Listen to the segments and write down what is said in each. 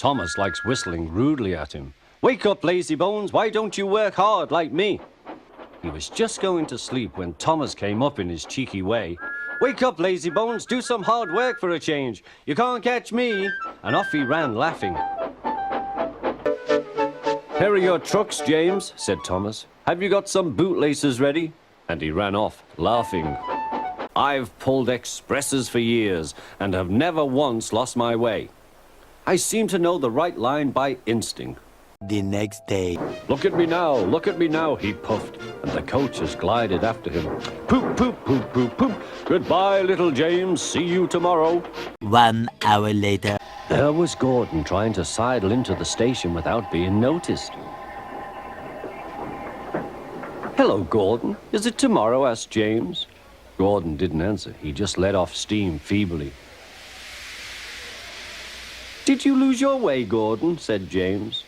Thomas likes whistling rudely at him. Wake up, lazy bones, why don't you work hard like me? He was just going to sleep when Thomas came up in his cheeky way. Wake up, lazy bones, do some hard work for a change. You can't catch me. And off he ran, laughing. Here are your trucks, James, said Thomas. Have you got some bootlaces ready? And he ran off, laughing. I've pulled expresses for years and have never once lost my way. I seem to know the right line by instinct. The next day. Look at me now, he puffed, and the coaches glided after him. Poop, poop, poop, poop, poop. Goodbye, little James, see you tomorrow. 1 hour later. There was Gordon trying to sidle into the station without being noticed. Hello, Gordon. Is it tomorrow? Asked James. Gordon didn't answer. He just let off steam feebly. Did you lose your way, Gordon? Said James.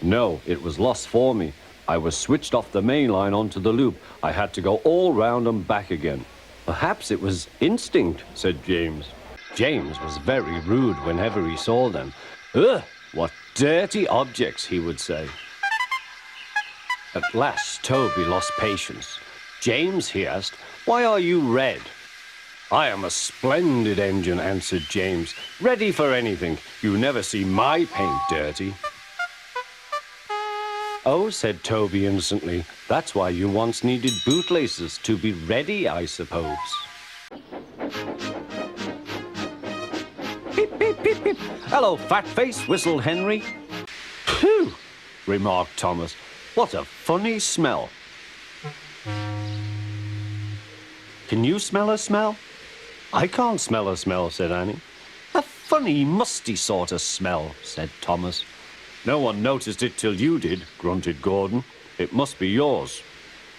No, it was lost for me. I was switched off the main line onto the loop. I had to go all round and back again. Perhaps it was instinct, said James. James was very rude whenever he saw them. Ugh, what dirty objects, he would say. At last, Toby lost patience. James, he asked, why are you red? I am a splendid engine, answered James. Ready for anything. You never see my paint dirty. Oh, said Toby innocently, that's why you once needed bootlaces, to be ready, I suppose. Beep, beep, beep, beep. Hello, fat face, whistled Henry. Phew, remarked Thomas. What a funny smell. Can you smell a smell? I can't smell a smell, said Annie. A funny, musty sort of smell, said Thomas. No one noticed it till you did, grunted Gordon. It must be yours.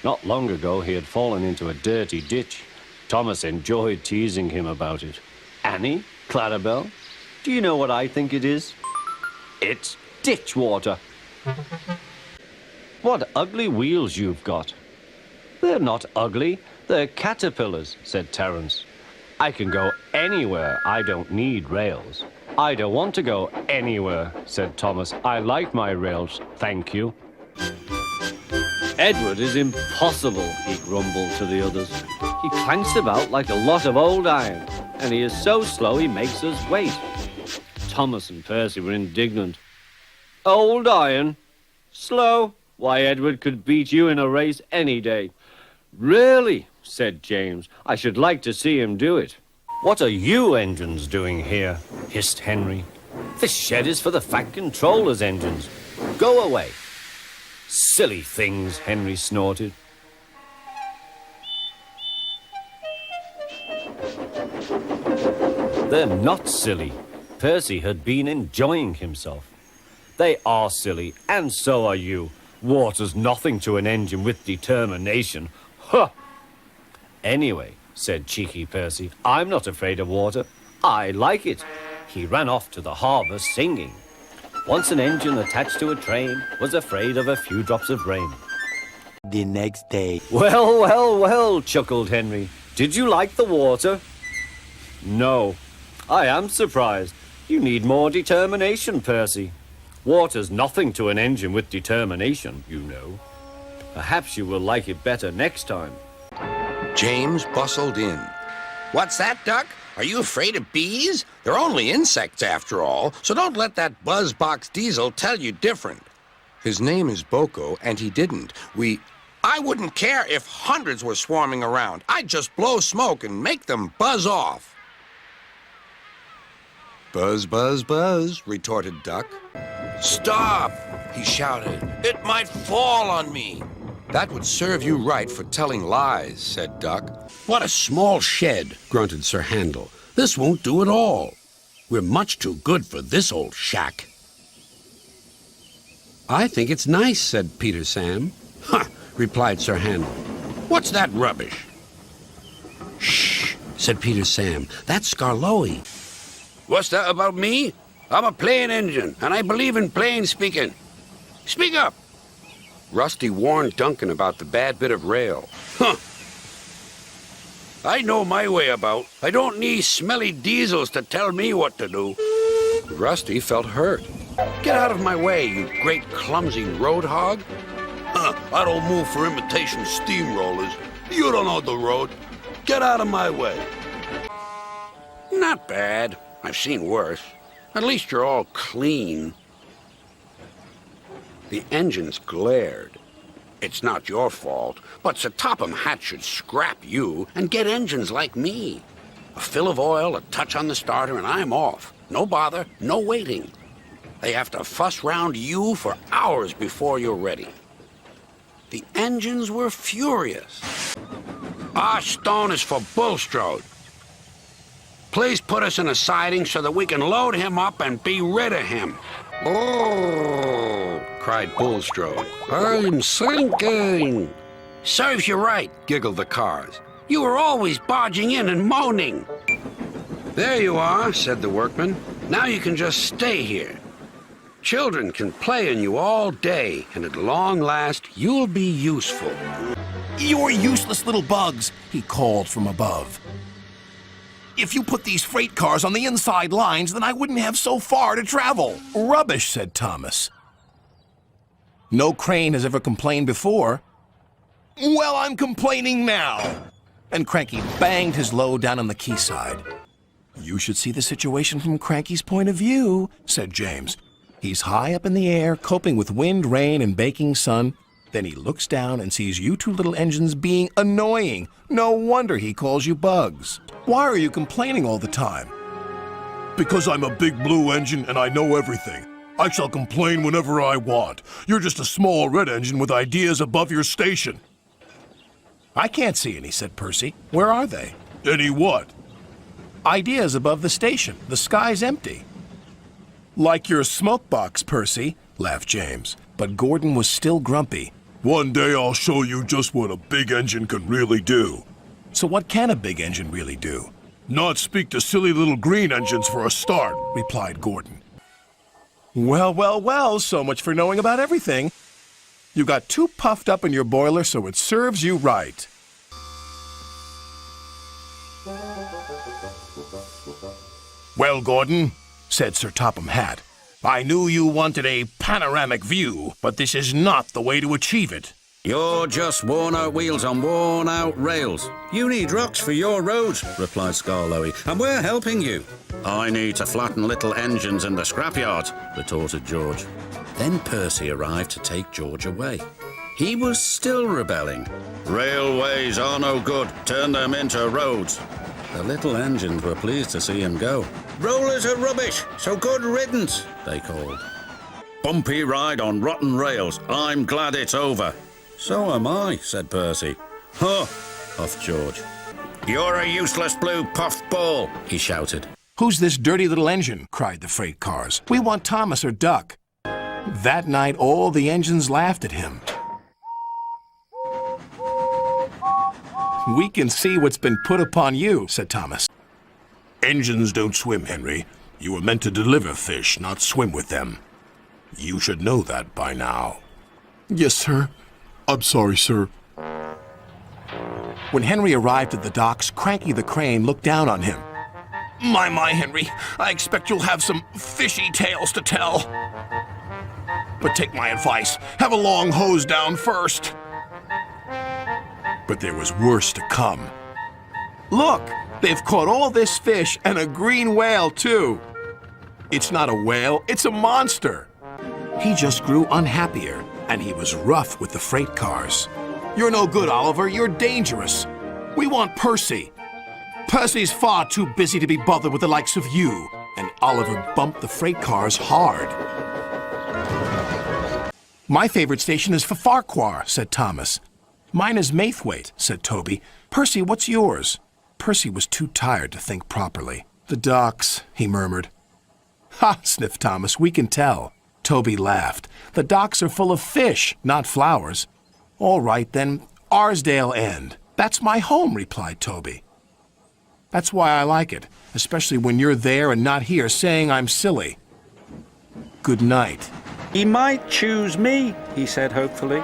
Not long ago, he had fallen into a dirty ditch. Thomas enjoyed teasing him about it. Annie, Clarabelle, do you know what I think it is? It's ditch water. What ugly wheels you've got. They're not ugly, they're caterpillars, said Terence. I can go anywhere, I don't need rails. I don't want to go anywhere, said Thomas. I like my rails, thank you. Edward is impossible, he grumbled to the others. He clanks about like a lot of old iron, and he is so slow he makes us wait. Thomas and Percy were indignant. Old iron? Slow? Why, Edward could beat you in a race any day. Really, said James. I should like to see him do it. What are you engines doing here? Hissed Henry. This shed is for the Fat Controller's engines. Go away. Silly things, Henry snorted. They're not silly. Percy had been enjoying himself. They are silly, and so are you. Water's nothing to an engine with determination. Huh! Anyway, said cheeky Percy, I'm not afraid of water. I like it. He ran off to the harbour singing. Once an engine attached to a train was afraid of a few drops of rain. The next day. Well, well, well, chuckled Henry. Did you like the water? No. I am surprised. You need more determination, Percy. Water's nothing to an engine with determination, you know. Perhaps you will like it better next time. James bustled in. What's that, Duck? Are you afraid of bees? They're only insects, after all, so don't let that buzzbox Diesel tell you different. His name is Boko, and he didn't. I wouldn't care if hundreds were swarming around. I'd just blow smoke and make them buzz off. Buzz, buzz, buzz, retorted Duck. Stop, he shouted. It might fall on me. That would serve you right for telling lies, said Duck. What a small shed, grunted Sir Handel. This won't do at all. We're much too good for this old shack. I think it's nice, said Peter Sam. Huh, replied Sir Handel. What's that rubbish? Shh, said Peter Sam. That's Skarloey. What's that about me? I'm a plain engine, and I believe in plain speaking. Speak up. Rusty warned Duncan about the bad bit of rail. Huh. I know my way about. I don't need smelly diesels to tell me what to do. Rusty felt hurt. Get out of my way, you great clumsy road hog. I don't move for imitation steamrollers. You don't know the road. Get out of my way. Not bad. I've seen worse. At least you're all clean. The engines glared. It's not your fault, but Sir Topham Hatt should scrap you and get engines like me. A fill of oil, a touch on the starter, and I'm off. No bother, no waiting. They have to fuss round you for hours before you're ready. The engines were furious. Our stone is for Bulstrode. Please put us in a siding so that we can load him up and be rid of him. Oh, cried Bulstrode. I'm sinking. Serves you right, giggled the cars. You were always barging in and moaning. There you are, said the workman. Now you can just stay here. Children can play in you all day, and at long last, you'll be useful. You're useless little bugs, he called from above. If you put these freight cars on the inside lines, then I wouldn't have so far to travel. Rubbish, said Thomas. No crane has ever complained before. Well, I'm complaining now. And Cranky banged his load down on the quayside. You should see the situation from Cranky's point of view, said James. He's high up in the air, coping with wind, rain, and baking sun. Then he looks down and sees you two little engines being annoying. No wonder he calls you bugs. Why are you complaining all the time? Because I'm a big blue engine and I know everything. I shall complain whenever I want. You're just a small red engine with ideas above your station. I can't see any, said Percy. Where are they? Any what? Ideas above the station. The sky's empty. Like your smoke box, Percy, laughed James. But Gordon was still grumpy. One day I'll show you just what a big engine can really do. So what can a big engine really do? Not speak to silly little green engines for a start, replied Gordon. Well, well, well, so much for knowing about everything. You got too puffed up in your boiler, so it serves you right. Well, Gordon, said Sir Topham Hatt, I knew you wanted a panoramic view, but this is not the way to achieve it. You're just worn-out wheels on worn-out rails. You need rocks for your roads, replied Skarloey, and we're helping you. I need to flatten little engines in the scrapyard, retorted George. Then Percy arrived to take George away. He was still rebelling. Railways are no good. Turn them into roads. The little engines were pleased to see him go. Rollers are rubbish, so good riddance, they called. Bumpy ride on rotten rails. I'm glad it's over. So am I, said Percy. Huh, huffed George. You're a useless blue puffed ball, he shouted. Who's this dirty little engine? Cried the freight cars. We want Thomas or Duck. That night, all the engines laughed at him. We can see what's been put upon you, said Thomas. Engines don't swim, Henry. You were meant to deliver fish, not swim with them. You should know that by now. Yes, sir. I'm sorry, sir. When Henry arrived at the docks, Cranky the Crane looked down on him. My, Henry, I expect you'll have some fishy tales to tell. But take my advice, have a long hose down first. But there was worse to come. Look, they've caught all this fish and a green whale, too. It's not a whale, it's a monster. He just grew unhappier, and he was rough with the freight cars. You're no good, Oliver, you're dangerous. We want Percy. Percy's far too busy to be bothered with the likes of you. And Oliver bumped the freight cars hard. My favorite station is for Farquhar, said Thomas. Mine is Maithwaite, said Toby. Percy, what's yours? Percy was too tired to think properly. The docks, he murmured. Ha, sniffed Thomas, we can tell. Toby laughed. The docks are full of fish, not flowers. All right, then, Arsdale End. That's my home, replied Toby. That's why I like it, especially when you're there and not here saying I'm silly. Good night. He might choose me, he said hopefully.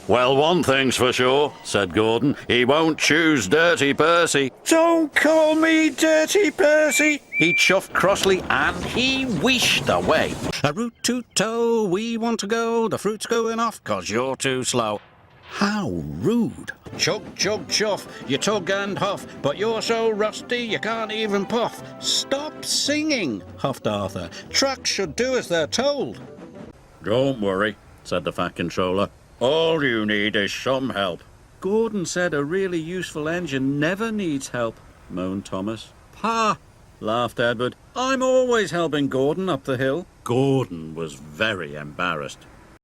Well, one thing's for sure, said Gordon. He won't choose Dirty Percy. Don't call me Dirty Percy! He chuffed crossly and he wheeshed away. A root to toe, we want to go. The fruit's going off 'cause you're too slow. How rude. Chug, chug, chuff. You tug and huff, but you're so rusty you can't even puff. Stop singing, huffed Arthur. Trucks should do as they're told. Don't worry, said the Fat Controller. All you need is some help. Gordon said a really useful engine never needs help, moaned Thomas. Ha! Laughed Edward. I'm always helping Gordon up the hill. Gordon was very embarrassed.